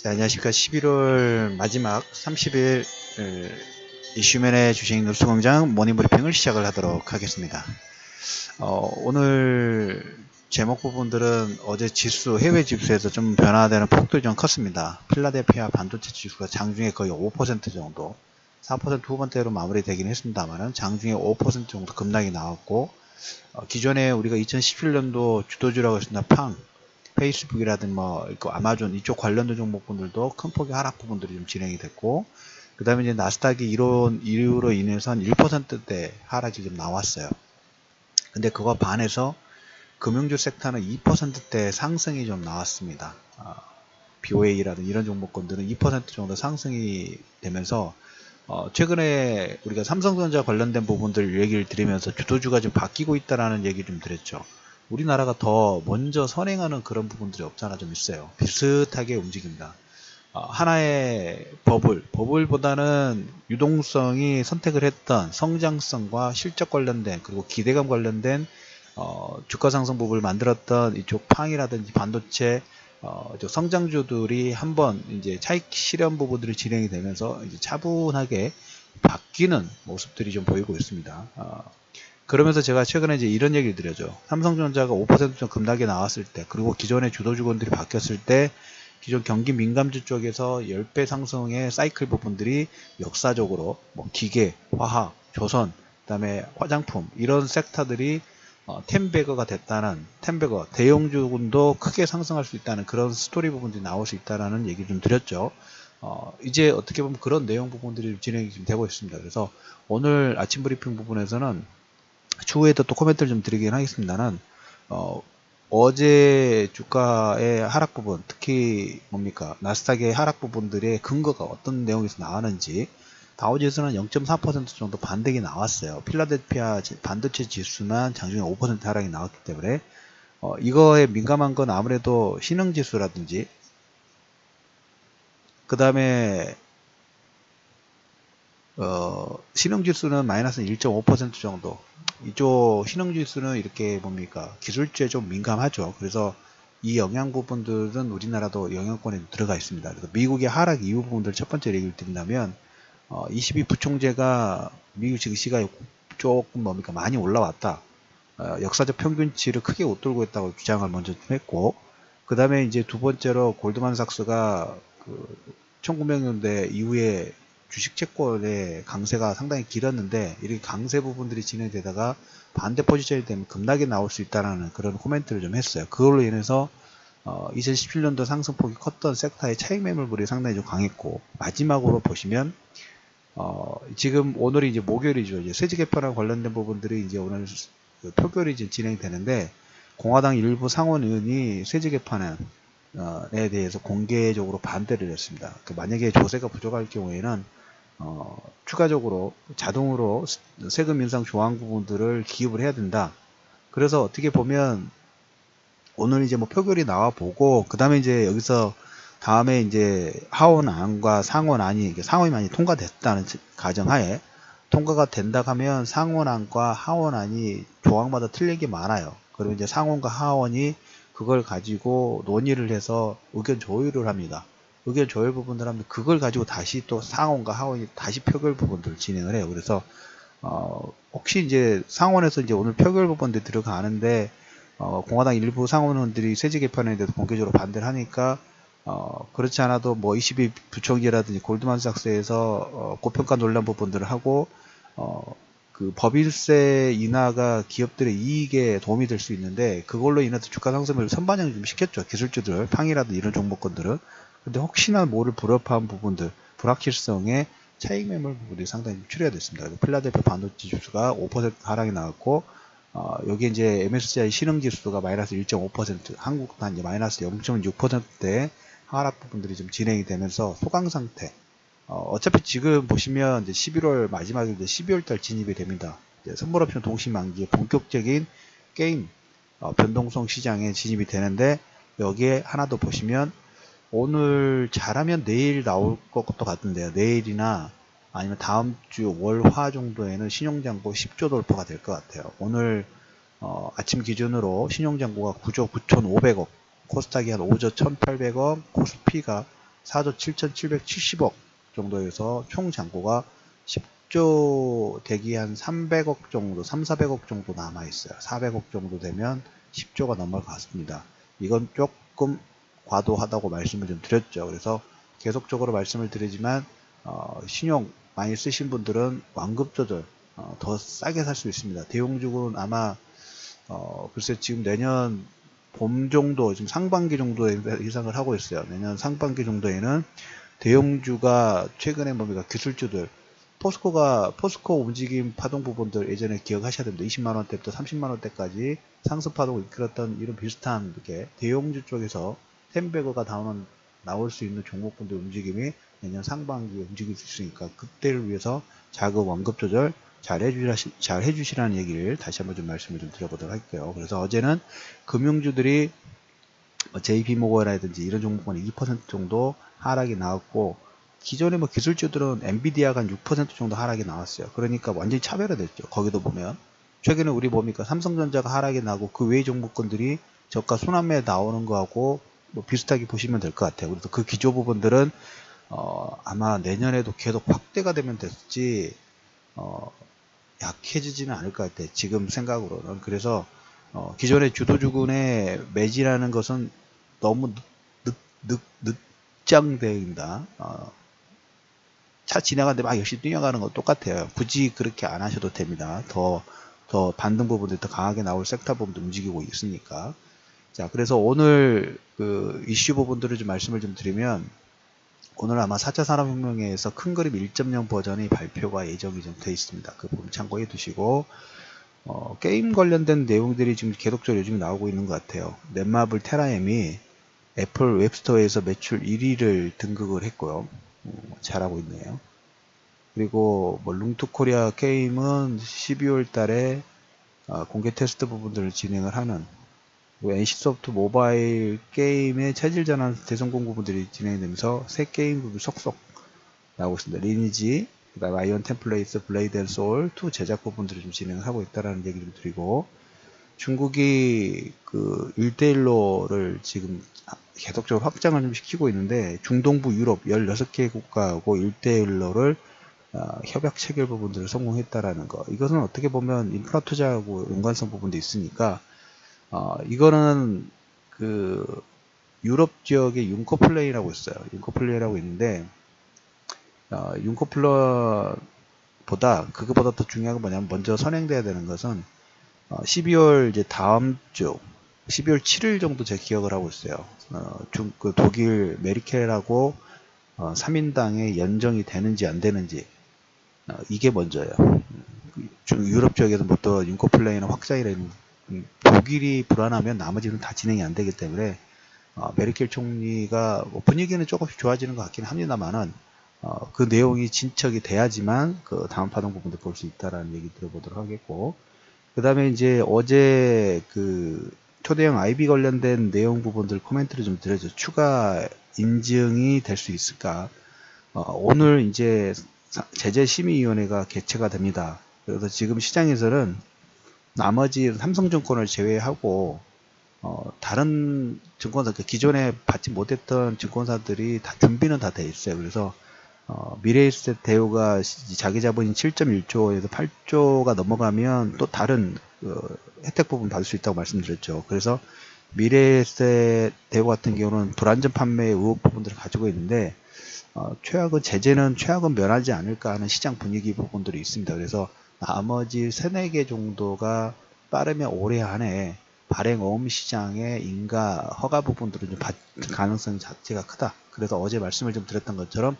자, 안녕하십니까. 11월 마지막 30일 이슈맨의 주식 뉴스공장 모닝브리핑을 시작을 하도록 하겠습니다. 오늘 제목 부분들은 어제 지수, 해외 지수에서 좀 변화되는 폭들이 좀 컸습니다. 필라델피아 반도체 지수가 장중에 거의 5% 정도, 4% 후반대로 마무리되긴 했습니다만 장중에 5% 정도 급락이 나왔고, 기존에 우리가 2017년도 주도주라고 했습니다. 페이스북이라든 아마존 이쪽 관련된 종목분들도 큰 폭의 하락 부분들이 좀 진행이 됐고, 그 다음에 이제 나스닥이 이런 이유로 인해서 한 1%대 하락이 좀 나왔어요. 근데 그거 반해서 금융주 섹터는 2%대 상승이 좀 나왔습니다. BOA라든 이런 종목군들은 2% 정도 상승이 되면서 최근에 우리가 삼성전자 관련된 부분들 얘기를 드리면서 주도주가 좀 바뀌고 있다라는 얘기 좀 드렸죠. 우리나라가 더 먼저 선행하는 그런 부분들이 없잖아 좀 있어요. 비슷하게 움직입니다. 하나의 버블보다는 유동성이 선택을 했던 성장성과 실적 관련된 그리고 기대감 관련된 주가 상승 부분을 만들었던 이쪽 팡이라든지 반도체 성장주들이 한번 이제 차익 실현 부분들이 진행이 되면서 이제 차분하게 바뀌는 모습들이 좀 보이고 있습니다. 그러면서 제가 최근에 이제 이런 얘기를 드려죠. 삼성전자가 5% 급락이 나왔을 때, 그리고 기존의 주도주건들이 바뀌었을 때, 기존 경기 민감주 쪽에서 10배 상승의 사이클 부분들이 역사적으로 기계, 화학, 조선, 그 다음에 화장품 이런 섹터들이 10배거가 됐다는, 10배거 대형주군도 크게 상승할 수 있다는 그런 스토리 부분들이 나올 수 있다는 얘기 좀 드렸죠. 이제 어떻게 보면 그런 내용 부분들이 진행이 좀 되고 있습니다. 그래서 오늘 아침 브리핑 부분에서는 추후에도 또 코멘트를 좀 드리긴 하겠습니다는 어제 주가의 하락 부분, 특히 나스닥의 하락 부분들의 근거가 어떤 내용에서 나왔는지, 다우지수는 0.4% 정도 반등이 나왔어요. 필라델피아 반도체 지수만 장중에 5% 하락이 나왔기 때문에 이거에 민감한 건 아무래도 신흥지수라든지, 그 다음에 신흥지수는 마이너스 1.5% 정도. 이쪽 신흥지수는 이렇게 기술주에 좀 민감하죠. 그래서 이 영향 부분들은 우리나라도 영향권에 들어가 있습니다. 그래서 미국의 하락 이후 부분들 첫 번째 얘기를 드린다면 22 부총재가 미국 증시가 조금 많이 올라왔다. 역사적 평균치를 크게 웃돌고 있다고 주장을 먼저 했고, 그 다음에 이제 두 번째로 골드만삭스가 1900년대 이후에 주식 채권의 강세가 상당히 길었는데 이렇게 강세 부분들이 진행되다가 반대 포지션이 되면 급락이 나올 수 있다는 그런 코멘트를 좀 했어요. 그걸로 인해서 2017년도 상승폭이 컸던 섹터의 차익 매물물이 상당히 좀 강했고, 마지막으로 보시면 지금 오늘이 이제 목요일이죠. 이제 세제 개편과 관련된 부분들이 이제 오늘 표결이 이제 진행되는데, 공화당 일부 상원 의원이 세제 개편에 대해서 공개적으로 반대를 했습니다. 만약에 조세가 부족할 경우에는 추가적으로 자동으로 세금 인상 조항 부분들을 기입을 해야 된다. 그래서 어떻게 보면 오늘 이제 표결이 나와 보고, 그 다음에 이제 여기서 다음에 이제 하원안과 상원안이 상원안이 통과됐다는 가정하에 통과가 된다 하면 상원안과 하원안이 조항마다 틀린 게 많아요. 그리고 이제 상원과 하원이 그걸 가지고 논의를 해서 의견 조율을 합니다. 의견 조율 부분들 하면 그걸 가지고 다시 또 상원과 하원이 다시 표결 부분들을 진행을 해요. 그래서 혹시 이제 상원에서 이제 오늘 표결 부분들이 들어가는데 공화당 일부 상원의원들이 세제 개편에 대해서 본격적으로 반대를 하니까 그렇지 않아도 22 부총재라든지 골드만삭스에서 고평가 논란 부분들을 하고 그 법인세 인하가 기업들의 이익에 도움이 될 수 있는데, 그걸로 인해서 주가 상승을 선반영을 좀 시켰죠. 기술주들, 팡이라든 이런 종목군들은. 근데 혹시나 모를 불협화한 부분들, 불확실성의 차익 매물 부분이 상당히 출혈이 됐습니다. 필라델피아 반도체 지수가 5% 하락이 나왔고, 여기 이제 MSCI 신흥지수가 마이너스 1.5%, 한국도 이제 마이너스 0.6%대 하락 부분들이 좀 진행이 되면서 소강 상태. 어차피 지금 보시면 이제 11월 마지막에 이제 12월달 진입이 됩니다. 선물옵션 동시만기에 본격적인 게임 변동성 시장에 진입이 되는데, 여기에 하나 더 보시면 오늘 잘하면 내일 나올 것도 같은데요. 내일이나 아니면 다음 주 월화 정도에는 신용잔고 10조 돌파가 될 것 같아요. 오늘 아침 기준으로 신용잔고가 9조 9,500억, 코스닥이 한 5조 1,800억, 코스피가 4조 7,770억 정도에서 총 잔고가 10조 대기 한 300억 정도, 400억 정도 남아있어요. 400억 정도 되면 10조가 넘을 것 같습니다. 이건 조금 과도하다고 말씀을 좀 드렸죠. 그래서 계속적으로 말씀을 드리지만 신용 많이 쓰신 분들은 완급 조절 더 싸게 살 수 있습니다. 대용주는 아마 글쎄 지금 내년 봄 정도, 지금 상반기 정도에 예상을 하고 있어요. 내년 상반기 정도에는 대형주가 최근에 뭡니까 기술주들 포스코 움직임 파동 부분들 예전에 기억하셔야 됩니다. 20만원대부터 30만원대까지 상승 파동을 이끌었던 이런 비슷한 이렇게 대형주 쪽에서 템베거가 나올 수 있는 종목분들 움직임이 내년 상반기에 움직일 수 있으니까 그때를 위해서 자금 원급 조절 잘 해주시라는 얘기를 다시 한번 좀 말씀을 좀 드려보도록 할게요. 그래서 어제는 금융주들이 JP모건이라든지 이런 종목은 2% 정도 하락이 나왔고 기존의 기술주들은 엔비디아가 한 6% 정도 하락이 나왔어요. 그러니까 완전히 차별화됐죠. 거기도 보면 최근에 우리 뭡니까 삼성전자가 하락이 나고 그 외의 종목군들이 저가 순환매에 나오는 거하고 비슷하게 보시면 될 것 같아요. 그래서 그 기조 부분들은 아마 내년에도 계속 확대가 되면 됐지 약해지지는 않을 것 같아요. 지금 생각으로는. 그래서 기존의 주도주군의 매지라는 것은 너무 늦장되어있다. 차 지나가는데 막 역시 뛰어가는 건 똑같아요. 굳이 그렇게 안 하셔도 됩니다. 더 반등 부분들 더 강하게 나올 섹터 부분도 움직이고 있으니까. 자, 그래서 오늘 그 이슈 부분들을 좀 말씀을 좀 드리면 오늘 아마 4차 산업혁명에서 큰 그림 1.0 버전이 발표가 예정이 좀 돼 있습니다. 그 부분 참고해 두시고 게임 관련된 내용들이 지금 계속적으로 요즘 나오고 있는 것 같아요. 넷마블 테라엠이 애플 웹스토어에서 매출 1위를 등극을 했고요. 잘하고 있네요. 그리고 룽투코리아 게임은 12월 달에 공개 테스트 부분들을 진행을 하는 NC소프트 모바일 게임의 체질 전환 대성공 부분들이 진행되면서 새 게임 부분 속속 나오고 있습니다. 리니지, 그다음에 아이언 템플레이트, 블레이드 앤 소울 2 제작 부분들을 좀 진행을 하고 있다라는 얘기를 드리고 중국이 그 1대1로를 지금 계속적으로 확장을 좀 시키고 있는데 중동부 유럽 16개 국가하고 1대1로를 협약 체결 부분들을 성공했다라는 거. 이것은 어떻게 보면 인프라 투자하고 연관성 부분도 있으니까 이거는 그 유럽 지역의 융코플레이라고 있어요. 융코플레이라고 있는데 융코플러보다 그거보다 더 중요한 건 뭐냐면 먼저 선행돼야 되는 것은 12월 이제 다음 주 12월 7일 정도 제 기억을 하고 있어요. 그 독일 메르켈하고 3인당에 연정이 되는지 안 되는지 이게 먼저예요. 유럽 지역에서 부터 융코플레이는 확장이라는 독일이 불안하면 나머지는 다 진행이 안 되기 때문에 메르켈 총리가 분위기는 조금씩 좋아지는 것 같긴 합니다만은 그 내용이 진척이 돼야지만 그 다음 파동 부분도 볼 수 있다라는 얘기 들어보도록 하겠고 그 다음에 이제 어제 그 초대형 IB 관련된 내용 부분들 코멘트를 좀 드려줘. 추가 인증이 될 수 있을까? 오늘 이제 제재심의위원회가 개최가 됩니다. 그래서 지금 시장에서는 나머지 삼성증권을 제외하고 다른 증권사, 기존에 받지 못했던 증권사들이 다 준비는 다 돼 있어요. 그래서 미래에셋 대우가 자기 자본이 7.1조에서 8조가 넘어가면 또 다른 혜택 부분 받을 수 있다고 말씀드렸죠. 그래서 미래에셋 대우 같은 경우는 불안전 판매 의혹 부분들을 가지고 있는데 제재는 최악은 면하지 않을까 하는 시장 분위기 부분들이 있습니다. 그래서 나머지 3-4개 정도가 빠르면 올해 안에 발행어음 시장의 인가 허가 부분들은 좀 받을 가능성 자체가 크다. 그래서 어제 말씀을 좀 드렸던 것처럼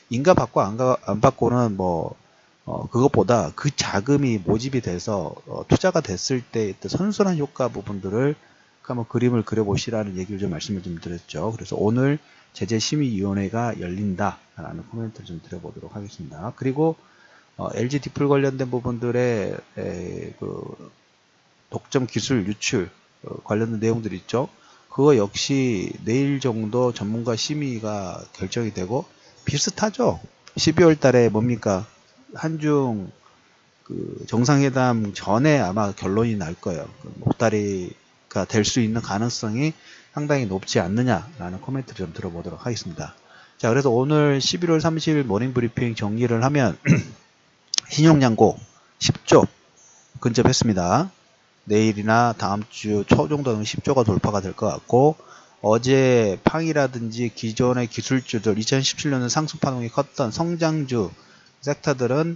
인가 받고 안 받고는 그것보다 그 자금이 모집이 돼서 투자가 됐을 때 선순환 효과 부분들을 한번 그림을 그려보시라는 얘기를 좀 말씀을 좀 드렸죠. 그래서 오늘 제재심의위원회가 열린다라는 코멘트를 좀 드려보도록 하겠습니다. 그리고 LG 디플 관련된 부분들의 그 독점 기술 유출 관련된 내용들이 있죠. 그거 역시 내일 정도 전문가 심의가 결정이 되고 비슷하죠. 12월 달에 뭡니까 한중 그 정상회담 전에 아마 결론이 날 거예요. 목다리가 될 수 있는 가능성이 상당히 높지 않느냐라는 코멘트를 좀 들어보도록 하겠습니다. 자, 그래서 오늘 11월 30일 모닝 브리핑 정리를 하면 신용량고 10조 근접했습니다. 내일이나 다음 주 초 정도는 10조가 돌파가 될 것 같고, 어제 팡이라든지 기존의 기술주들 2017년은 상승 파동이 컸던 성장주 섹터들은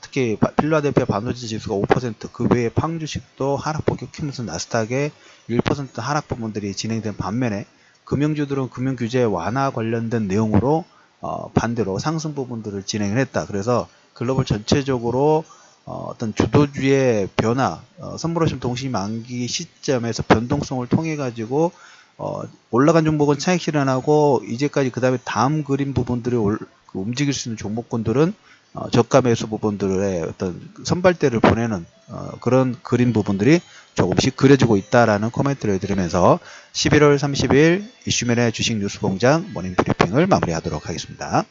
특히 필라델피아 반도체 지수가 5%, 그 외에 팡 주식도 하락폭 꺾이면서 나스닥에 1% 하락 부분들이 진행된 반면에 금융주들은 금융규제 완화 관련된 내용으로 반대로 상승 부분들을 진행을 했다. 그래서 글로벌 전체적으로 어떤 주도주의 변화, 선물오심 동시 만기 시점에서 변동성을 통해 가지고 올라간 종목은 차익 실현하고, 이제까지 그 다음에 다음 그림 부분들이 움직일 수 있는 종목군들은 저가 매수 부분들의 어떤 선발대를 보내는 그런 그림 부분들이 조금씩 그려지고 있다라는 코멘트를 드리면서 11월 30일 이슈맨의 주식 뉴스 공장 모닝 브리핑을 마무리하도록 하겠습니다.